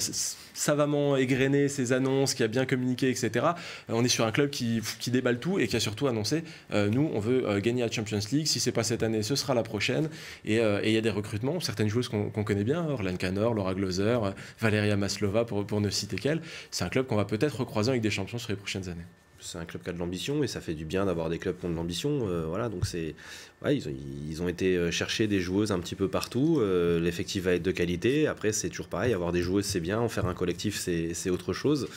savamment égrené ses annonces, qui a bien communiqué, etc., on est sur un club qui déballe tout et qui a surtout annoncé nous, on veut gagner la Champions League. Si ce n'est pas cette année, ce sera la prochaine. Et il y a des recrutements, certaines joueuses qu'on connaît bien, Orlan Canor, Laura Gloser, Valeria Maslova, pour ne citer qu'elle. C'est un club qu'on va peut-être recroiser avec des champions sur les prochaines années. C'est un club qui a de l'ambition et ça fait du bien d'avoir des clubs qui ont de l'ambition. Voilà, donc ils ont été chercher des joueuses un petit peu partout. L'effectif va être de qualité. Après, c'est toujours pareil. Avoir des joueuses, c'est bien. En faire un collectif, c'est autre chose.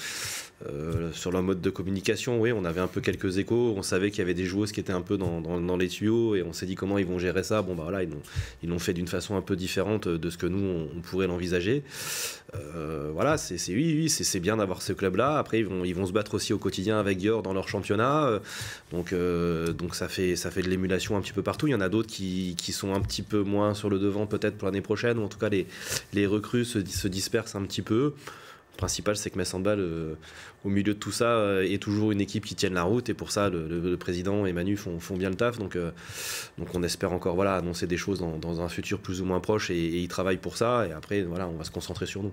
Sur leur mode de communication, oui, on avait un peu quelques échos. On savait qu'il y avait des joueuses qui étaient un peu dans les tuyaux et on s'est dit comment ils vont gérer ça. Bon, bah voilà, ils l'ont fait d'une façon un peu différente de ce que nous, on pourrait l'envisager. Voilà, c'est bien d'avoir ce club-là. Après, ils vont se battre aussi au quotidien avec Dior dans leur championnat. Donc ça fait de l'émulation un petit peu partout. Il y en a d'autres qui sont un petit peu moins sur le devant peut-être pour l'année prochaine. Ou en tout cas, les recrues se dispersent un petit peu. Le principal, c'est que Metz Handball, au milieu de tout ça, est toujours une équipe qui tienne la route. Et pour ça, le président et Manu font bien le taf. Donc on espère encore annoncer des choses dans un futur plus ou moins proche. Et ils travaillent pour ça. Et après, voilà, on va se concentrer sur nous.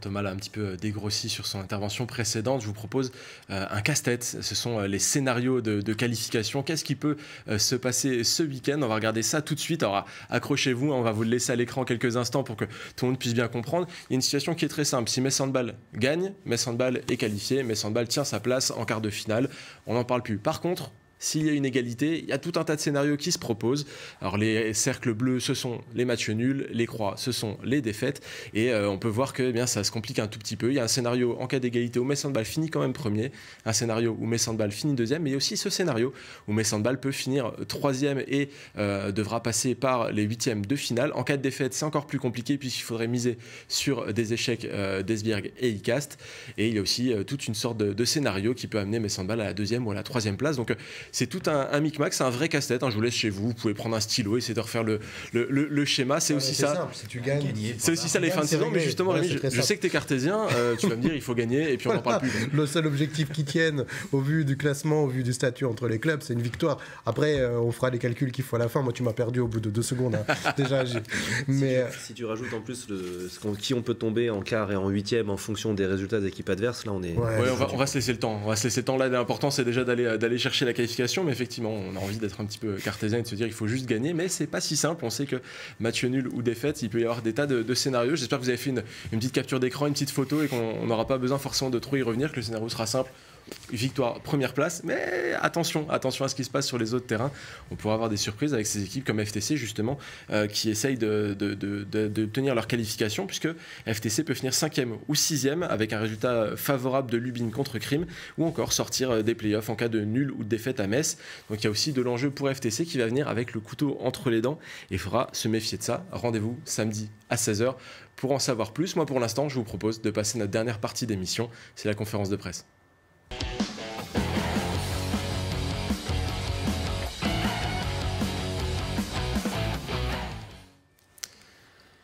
Thomas l'a un petit peu dégrossi sur son intervention précédente. Je vous propose un casse-tête. Ce sont les scénarios de qualification. Qu'est-ce qui peut se passer ce week-end? On va regarder ça tout de suite. Alors accrochez-vous, on va vous le laisser à l'écran quelques instants pour que tout le monde puisse bien comprendre. Il y a une situation qui est très simple. Si Metz Handball gagne, Metz Handball est qualifié. Metz Handball tient sa place en quart de finale. On n'en parle plus. Par contre, s'il y a une égalité, il y a tout un tas de scénarios qui se proposent. Alors les cercles bleus, ce sont les matchs nuls, les croix, ce sont les défaites. Et on peut voir que ça se complique un tout petit peu. Il y a un scénario en cas d'égalité où Metz Handball finit quand même premier, un scénario où Metz Handball finit deuxième, mais il y a aussi ce scénario où Metz Handball peut finir troisième et devra passer par les huitièmes de finale. En cas de défaite, c'est encore plus compliqué puisqu'il faudrait miser sur des échecs d'Esbjerg et Icast. Et il y a aussi toute une sorte de scénario qui peut amener Metz Handball à la deuxième ou à la troisième place. Donc c'est tout un micmac, c'est un vrai casse-tête. Je vous laisse chez vous, vous pouvez prendre un stylo, essayer de refaire le schéma. C'est aussi ça. Simple, si tu gagnes, c'est aussi ça les fins de saison. Mais justement, Rémi, je sais que tu es cartésien, tu vas me dire il faut gagner et puis on n'en parle plus. Le seul objectif qui tienne au vu du classement, au vu du statut entre les clubs, c'est une victoire. Après, on fera les calculs qu'il faut à la fin. Moi, tu m'as perdu au bout de 2 secondes. Déjà, mais si tu rajoutes en plus qui on peut tomber en quart et en huitième en fonction des résultats des équipes adverses, là on est. On va se laisser le temps. On va se laisser le temps. Là, l'important c'est déjà d'aller chercher la qualification. Mais effectivement, on a envie d'être un petit peu cartésien et de se dire qu'il faut juste gagner, mais c'est pas si simple. On sait que match nul ou défaite, il peut y avoir des tas de scénarios. J'espère que vous avez fait une petite capture d'écran, une petite photo et qu'on n'aura pas besoin forcément de trop y revenir, que le scénario sera simple. Victoire, première place, mais attention à ce qui se passe sur les autres terrains. On pourra avoir des surprises avec ces équipes comme FTC justement qui essayent de tenir leur qualification, puisque FTC peut finir 5e ou 6e avec un résultat favorable de Lubin contre Crime, ou encore sortir des playoffs en cas de nul ou de défaite à Metz. Donc il y a aussi de l'enjeu pour FTC qui va venir avec le couteau entre les dents et il faudra se méfier de ça. Rendez-vous samedi à 16h pour en savoir plus. Moi pour l'instant je vous propose de passer notre dernière partie d'émission, c'est la conférence de presse.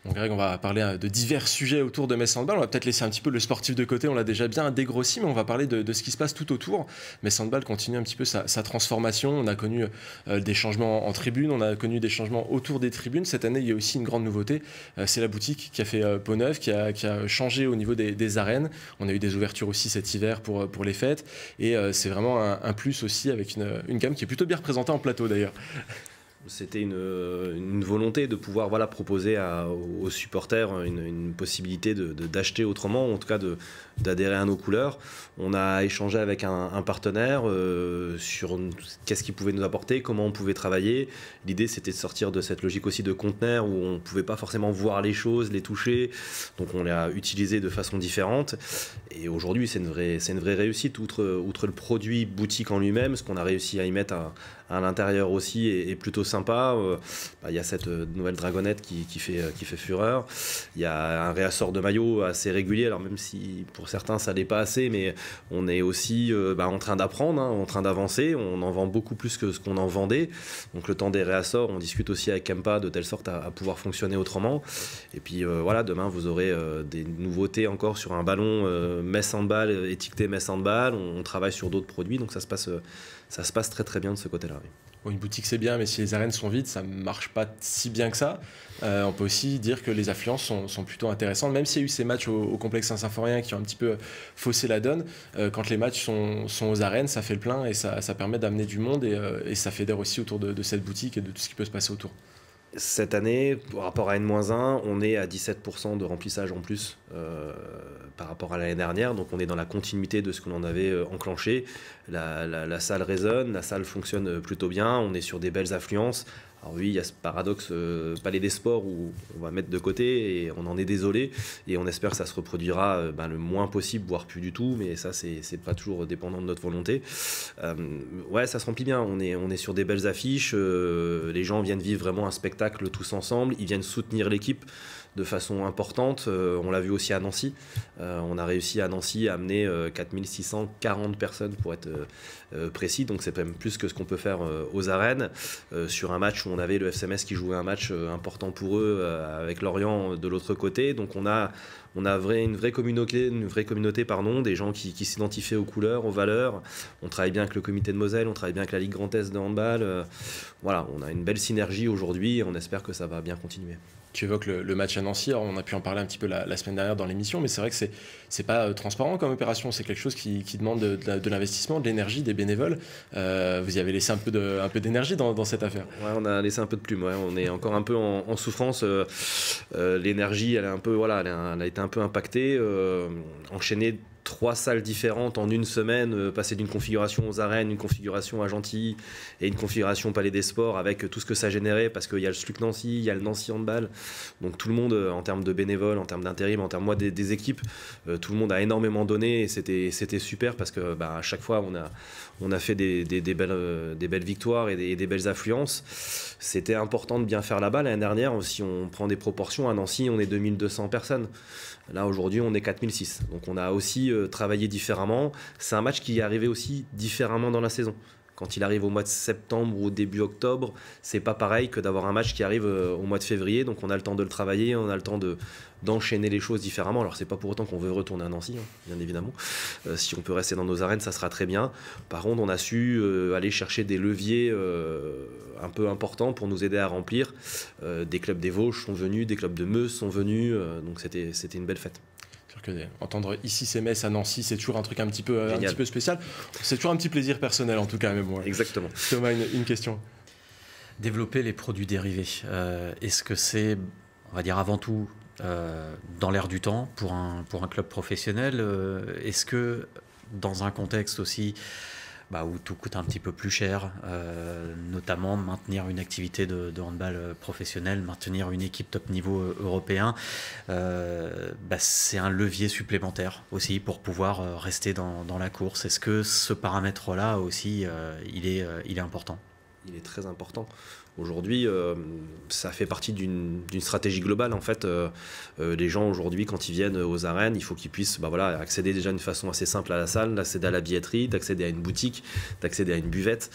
Donc Greg, on va parler de divers sujets autour de Metz Handball. On va peut-être laisser un petit peu le sportif de côté, on l'a déjà bien dégrossi, mais on va parler de ce qui se passe tout autour. Metz Handball continue un petit peu sa transformation. On a connu des changements en tribune, on a connu des changements autour des tribunes. Cette année, il y a aussi une grande nouveauté, c'est la boutique qui a fait peau neuve, qui a changé au niveau des arènes. On a eu des ouvertures aussi cet hiver pour les fêtes. Et c'est vraiment un plus aussi avec une gamme qui est plutôt bien représentée en plateau d'ailleurs. C'était une volonté de pouvoir proposer aux supporters une possibilité d'acheter autrement, en tout cas d'adhérer à nos couleurs. On a échangé avec un partenaire sur qu'est-ce qu'il pouvait nous apporter, comment on pouvait travailler. L'idée, c'était de sortir de cette logique aussi de conteneur où on ne pouvait pas forcément voir les choses, les toucher. Donc on l'a utilisé de façon différente. Et aujourd'hui, c'est une vraie réussite. Outre le produit boutique en lui-même, ce qu'on a réussi à y mettre à l'intérieur aussi est plutôt sympa. Il y a cette nouvelle dragonnette qui fait fureur. Il y a un réassort de maillots assez régulier, alors même si pour certains ça n'est pas assez, mais on est aussi en train d'apprendre, en train d'avancer. On en vend beaucoup plus que ce qu'on en vendait. Donc le temps des réassorts, on discute aussi avec Kempa de telle sorte à pouvoir fonctionner autrement. Et puis demain vous aurez des nouveautés encore sur un ballon Metz Handball, étiqueté Metz Handball. On travaille sur d'autres produits, donc ça se passe très très bien de ce côté-là. Oui. Bon, une boutique c'est bien, mais si les arènes sont vides, ça ne marche pas si bien que ça. On peut aussi dire que les affluences sont plutôt intéressantes, même s'il y a eu ces matchs au complexe Saint-Symphorien qui ont un petit peu faussé la donne. Quand les matchs sont aux arènes, ça fait le plein et ça permet d'amener du monde et ça fédère aussi autour de cette boutique et de tout ce qui peut se passer autour. Cette année, par rapport à N-1, on est à 17% de remplissage en plus par rapport à l'année dernière. Donc on est dans la continuité de ce que l'on avait enclenché. La salle résonne, la salle fonctionne plutôt bien. On est sur des belles affluences. Alors oui, il y a ce paradoxe Palais des Sports où on va mettre de côté et on en est désolé. Et on espère que ça se reproduira le moins possible, voire plus du tout. Mais ça, c'est pas toujours dépendant de notre volonté. Ça se remplit bien. On est sur des belles affiches. Les gens viennent vivre vraiment un spectacle tous ensemble. Ils viennent soutenir l'équipe de façon importante. On l'a vu aussi à Nancy. On a réussi à Nancy à amener 4640 personnes pour être précis. Donc c'est même plus que ce qu'on peut faire aux arènes. Sur un match où on avait le FC Metz qui jouait un match important pour eux avec Lorient de l'autre côté. Donc on a une vraie communauté, des gens qui s'identifiaient aux couleurs, aux valeurs. On travaille bien avec le comité de Moselle, on travaille bien avec la Ligue Grand Est de handball. On a une belle synergie aujourd'hui et on espère que ça va bien continuer. Tu évoques le match à Nancy, alors on a pu en parler un petit peu la semaine dernière dans l'émission, mais c'est vrai que c'est pas transparent comme opération, c'est quelque chose qui demande de l'investissement, de l'énergie, des bénévoles. Vous y avez laissé un peu d'énergie dans cette affaire. Ouais, on a laissé un peu de plume, on est encore un peu en souffrance. L'énergie, elle a été un peu impactée, enchaînée 3 salles différentes en une semaine, passer d'une configuration aux arènes, une configuration à Gentilly et une configuration Palais des Sports avec tout ce que ça générait, parce qu'il y a le SLUC Nancy, il y a le Nancy Handball, donc tout le monde en termes de bénévoles, en termes d'intérim, en termes des équipes, tout le monde a énormément donné et c'était super parce que à chaque fois on a fait des belles victoires et des belles affluences. C'était important de bien faire là-bas. L'année dernière, si on prend des proportions, à Nancy on est 2200 personnes. Là, aujourd'hui, on est 4006. Donc, on a aussi travaillé différemment. C'est un match qui est arrivé aussi différemment dans la saison. Quand il arrive au mois de septembre ou au début octobre, c'est pas pareil que d'avoir un match qui arrive au mois de février. Donc, on a le temps de le travailler, on a le temps d'enchaîner les choses différemment. Alors, c'est pas pour autant qu'on veut retourner à Nancy, bien évidemment. Si on peut rester dans nos arènes, ça sera très bien. Par contre, on a su aller chercher des leviers un peu importants pour nous aider à remplir. Des clubs des Vosges sont venus, des clubs de Meuse sont venus. Donc, c'était une belle fête. Que entendre ici c'est Metz à Nancy, c'est toujours un truc un petit peu spécial. C'est toujours un petit plaisir personnel en tout cas. Mais bon, exactement. Thomas, une question. Développer les produits dérivés, est-ce que c'est, on va dire avant tout, dans l'air du temps pour un club professionnel, est-ce que dans un contexte aussi où tout coûte un petit peu plus cher, notamment maintenir une activité de handball professionnel, maintenir une équipe top niveau européen, c'est un levier supplémentaire aussi pour pouvoir rester dans la course. Est-ce que ce paramètre-là aussi, il est important ? Il est très important. Aujourd'hui, ça fait partie d'une stratégie globale. En fait, les gens aujourd'hui, quand ils viennent aux arènes, il faut qu'ils puissent accéder déjà d'une façon assez simple à la salle, d'accéder à la billetterie, d'accéder à une boutique, d'accéder à une buvette,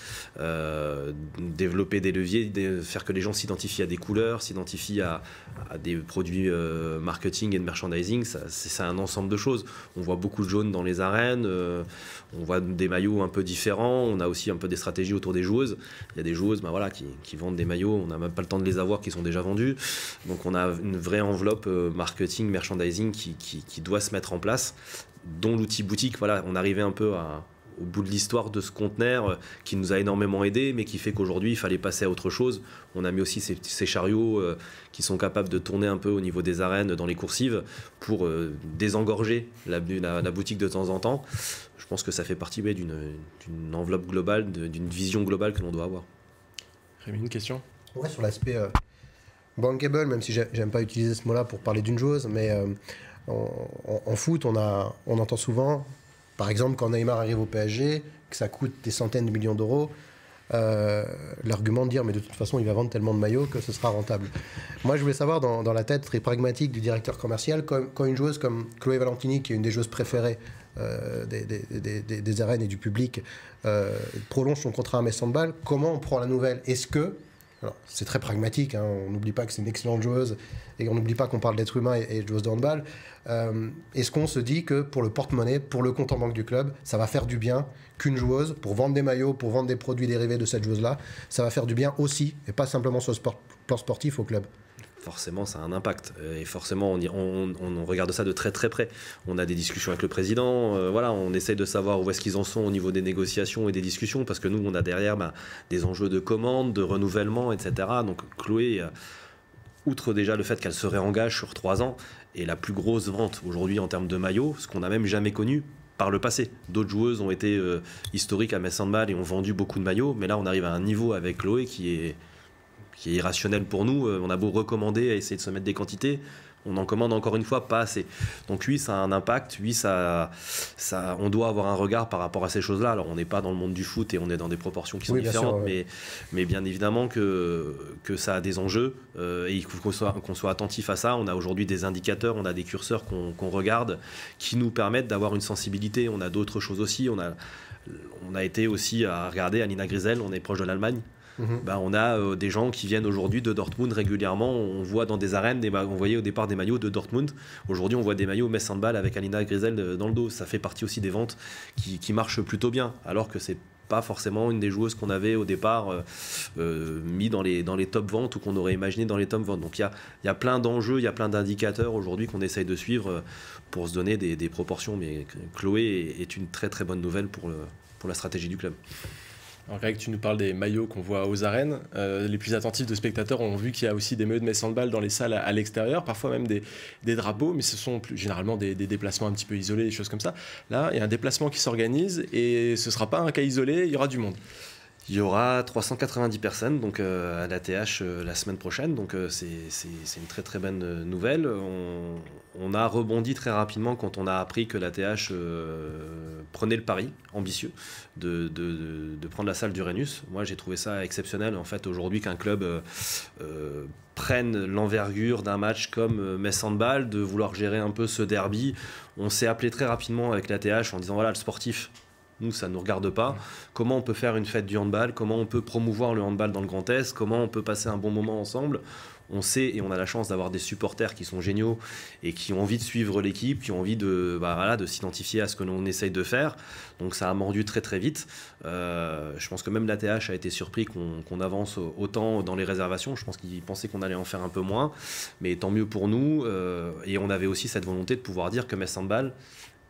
développer des leviers, faire que les gens s'identifient à des couleurs, s'identifient à des produits marketing et de merchandising. C'est un ensemble de choses. On voit beaucoup de jaunes dans les arènes, on voit des maillots un peu différents, on a aussi un peu des stratégies autour des joueuses. Il y a des joueuses qui vendent des maillots, on n'a même pas le temps de les avoir, qui sont déjà vendus. Donc on a une vraie enveloppe marketing, merchandising qui doit se mettre en place, dont l'outil boutique. On arrivait un peu au bout de l'histoire de ce conteneur qui nous a énormément aidé, mais qui fait qu'aujourd'hui il fallait passer à autre chose. On a mis aussi ces chariots qui sont capables de tourner un peu au niveau des arènes dans les coursives pour désengorger la boutique de temps en temps. Je pense que ça fait partie d'une enveloppe globale, d'une vision globale que l'on doit avoir. Rémi, une question? Ouais, sur l'aspect bankable, même si j'aime pas utiliser ce mot-là pour parler d'une chose, mais en foot, on entend souvent, par exemple, quand Neymar arrive au PSG, que ça coûte des centaines de millions d'euros, l'argument de dire mais de toute façon il va vendre tellement de maillots que ce sera rentable. Moi je voulais savoir dans la tête très pragmatique du directeur commercial, quand une joueuse comme Chloé Valentini, qui est une des joueuses préférées des arènes et du public, prolonge son contrat à Metz Handball, comment on prend la nouvelle? Est-ce que, alors, c'est très pragmatique, hein, on n'oublie pas que c'est une excellente joueuse et on n'oublie pas qu'on parle d'être humain et de joueuse de handball, est-ce qu'on se dit que pour le porte-monnaie, pour le compte en banque du club, ça va faire du bien qu'une joueuse, pour vendre des maillots, pour vendre des produits dérivés de cette joueuse-là, ça va faire du bien aussi, et pas simplement sur le plan sportif au club? Forcément, ça a un impact. Et forcément, on regarde ça de très très près. On a des discussions avec le président. Voilà, on essaie de savoir où est-ce qu'ils en sont au niveau des négociations et des discussions, parce que nous, on a derrière des enjeux de commande, de renouvellement, etc. Donc Chloé, outre déjà le fait qu'elle se réengage sur 3 ans, est la plus grosse vente aujourd'hui en termes de maillots, ce qu'on n'a même jamais connu par le passé. D'autres joueuses ont été historiques à Metz Handball et ont vendu beaucoup de maillots, mais là, on arrive à un niveau avec Chloé qui est irrationnel pour nous. On a beau recommander à essayer de se mettre des quantités, on en commande encore une fois pas assez. Donc oui, ça a un impact, oui, on doit avoir un regard par rapport à ces choses-là. Alors on n'est pas dans le monde du foot et on est dans des proportions qui sont différentes, sûr, ouais. mais bien évidemment que ça a des enjeux et il faut qu'on soit attentif à ça. On a aujourd'hui des indicateurs, on a des curseurs qu'on regarde qui nous permettent d'avoir une sensibilité. On a d'autres choses aussi. On a été aussi à regarder à Nina Grisel, on est proche de l'Allemagne. On a des gens qui viennent aujourd'hui de Dortmund régulièrement. On voit dans des arènes, on voyait au départ des maillots de Dortmund. Aujourd'hui, on voit des maillots Metz Handball avec Alina Grisel dans le dos. Ça fait partie aussi des ventes qui marchent plutôt bien, alors que c'est pas forcément une des joueuses qu'on avait au départ mis dans les top ventes ou qu'on aurait imaginé dans les top ventes. Donc il y a plein d'enjeux, il y a plein d'indicateurs aujourd'hui qu'on essaye de suivre pour se donner des proportions. Mais Chloé est une très très bonne nouvelle pour la stratégie du club. Alors Greg, tu nous parles des maillots qu'on voit aux arènes. Les plus attentifs de spectateurs ont vu qu'il y a aussi des maillots de Metz Handball dans les salles à l'extérieur, parfois même des drapeaux, mais ce sont généralement des déplacements un petit peu isolés, des choses comme ça. Là, il y a un déplacement qui s'organise et ce ne sera pas un cas isolé, il y aura du monde. Il y aura 390 personnes donc, à l'ATH la semaine prochaine, donc c'est une très très bonne nouvelle. On a rebondi très rapidement quand on a appris que l'ATH prenait le pari ambitieux de prendre la salle d'Uranus. Moi j'ai trouvé ça exceptionnel en fait aujourd'hui qu'un club prenne l'envergure d'un match comme Metz Handball, de vouloir gérer un peu ce derby. On s'est appelé très rapidement avec l'ATH en disant voilà, le sportif, nous, ça ne nous regarde pas. Comment on peut faire une fête du handball? Comment on peut promouvoir le handball dans le Grand Est? Comment on peut passer un bon moment ensemble? On sait et on a la chance d'avoir des supporters qui sont géniaux et qui ont envie de suivre l'équipe, qui ont envie de s'identifier à ce que l'on essaye de faire. Donc ça a mordu très très vite. Je pense que même l'ATH a été surpris qu'on avance autant dans les réservations. Je pense qu'ils pensaient qu'on allait en faire un peu moins. Mais tant mieux pour nous. Et on avait aussi cette volonté de pouvoir dire que Metz Handball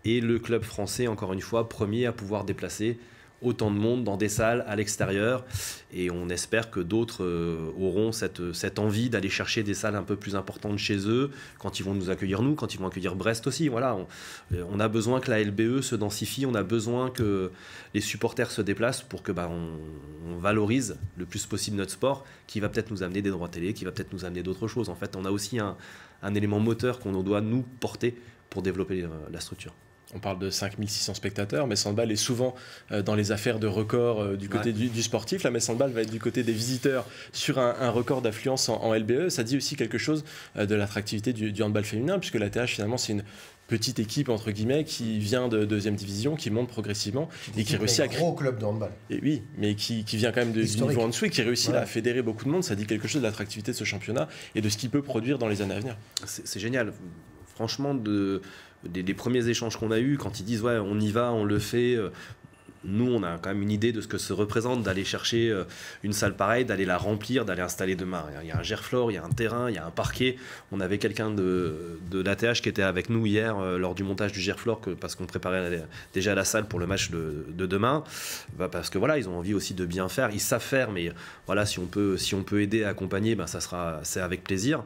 et le club français, encore une fois, premier à pouvoir déplacer autant de monde dans des salles à l'extérieur. Et on espère que d'autres auront cette envie d'aller chercher des salles un peu plus importantes chez eux, quand ils vont nous accueillir nous, quand ils vont accueillir Brest aussi. Voilà, on a besoin que la LBE se densifie, on a besoin que les supporters se déplacent pour que on valorise le plus possible notre sport, qui va peut-être nous amener des droits télé, qui va peut-être nous amener d'autres choses. En fait, on a aussi un élément moteur qu'on doit nous porter pour développer la structure. On parle de 5600 spectateurs. Metz Handball est souvent dans les affaires de record du côté du sportif. La Metz Handball va être du côté des visiteurs sur un record d'affluence en LBE. Ça dit aussi quelque chose de l'attractivité du handball féminin, puisque l'ATH, finalement, c'est une petite équipe, entre guillemets, qui vient de deuxième division, qui monte progressivement et qui réussit à créer... gros club de handball. Et oui, mais qui vient quand même du niveau en dessous et qui réussit à fédérer beaucoup de monde. Ça dit quelque chose de l'attractivité de ce championnat et de ce qu'il peut produire dans les années à venir. C'est génial. Franchement, des premiers échanges qu'on a eus, quand ils disent ouais, on y va, on le fait, nous, on a quand même une idée de ce que ça représente d'aller chercher une salle pareille, d'aller la remplir, d'aller installer demain. Il y a un gerflore, il y a un terrain, il y a un parquet. On avait quelqu'un de l'ATH qui était avec nous hier lors du montage du gerflore parce qu'on préparait déjà la salle pour le match de demain. Parce que voilà, ils ont envie aussi de bien faire. Ils savent faire, mais voilà, si on peut aider à accompagner, c'est avec plaisir.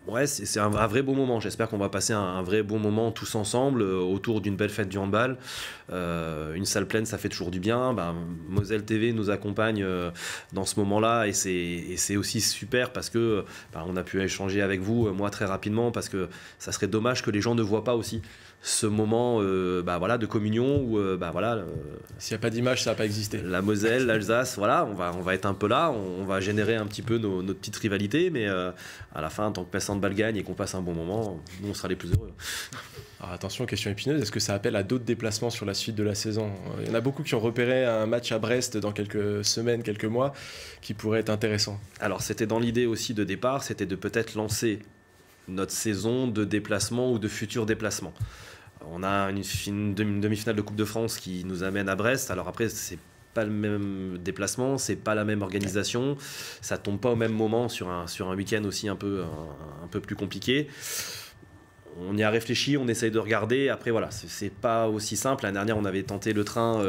Ouais, c'est un vrai beau moment. J'espère qu'on va passer un vrai bon moment tous ensemble autour d'une belle fête du handball. Une salle pleine, ça fait toujours du bien. Moselle TV nous accompagne dans ce moment-là et c'est aussi super parce que on a pu échanger avec vous, moi très rapidement, parce que ça serait dommage que les gens ne voient pas aussi ce moment de communion où s'il n'y a pas d'image, ça va pas exister. La Moselle, l'Alsace, voilà, on va être un peu là, on va générer un petit peu notre petite rivalité, mais à la fin, tant que Metz Handball gagne et qu'on passe un bon moment, nous on sera les plus heureux. Alors attention, question épineuse, est-ce que ça appelle à d'autres déplacements sur la suite de la saison? Il y en a beaucoup qui ont repéré un match à Brest dans quelques semaines, quelques mois, qui pourrait être intéressant. Alors c'était dans l'idée aussi de départ, c'était de peut-être lancer notre saison de déplacement ou de futurs déplacements. On a une demi-finale de Coupe de France qui nous amène à Brest. Alors après, c'est pas le même déplacement, c'est pas la même organisation, ça tombe pas au même moment sur un week-end aussi un peu plus compliqué. On y a réfléchi, on essaye de regarder. Après, voilà, c'est pas aussi simple. L'année dernière, on avait tenté le train.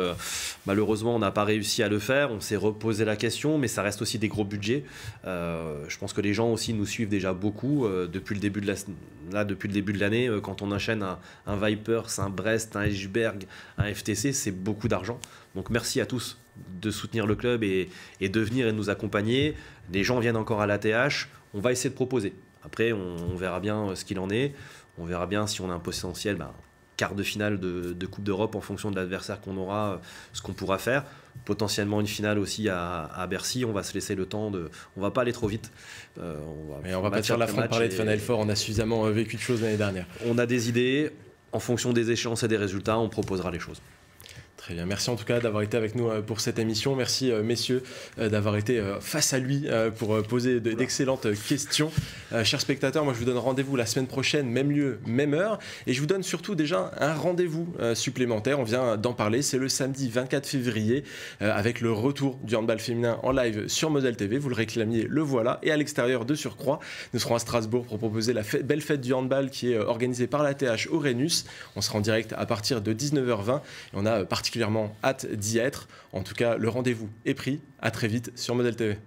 Malheureusement, on n'a pas réussi à le faire. On s'est reposé la question, mais ça reste aussi des gros budgets. Je pense que les gens aussi nous suivent déjà beaucoup depuis le début de l'année. Quand on enchaîne un Vipers, un Brest, un Eschberg, un FTC, c'est beaucoup d'argent. Donc, merci à tous de soutenir le club et de venir et de nous accompagner. Les gens viennent encore à l'ATH. On va essayer de proposer. Après, on verra bien ce qu'il en est. On verra bien si on a un potentiel quart de finale de Coupe d'Europe en fonction de l'adversaire qu'on aura, ce qu'on pourra faire. Potentiellement une finale aussi à Bercy. On va se laisser le temps on va pas aller trop vite. On va pas faire l'affront de parler de Final Four. On a suffisamment vécu de choses l'année dernière. On a des idées. En fonction des échéances et des résultats, on proposera les choses. Très bien, merci en tout cas d'avoir été avec nous pour cette émission. Merci messieurs d'avoir été face à lui pour poser d'excellentes questions. Chers spectateurs, moi je vous donne rendez-vous la semaine prochaine, même lieu, même heure. Et je vous donne surtout déjà un rendez-vous supplémentaire, on vient d'en parler, c'est le samedi 24 février avec le retour du handball féminin en live sur Moselle TV. Vous le réclamiez, le voilà. Et à l'extérieur de surcroît, nous serons à Strasbourg pour proposer la belle fête du handball qui est organisée par l'ATH Aurénus. On sera en direct à partir de 19h20 et on a particulièrement hâte d'y être. En tout cas, le rendez-vous est pris. À très vite sur Moselle TV.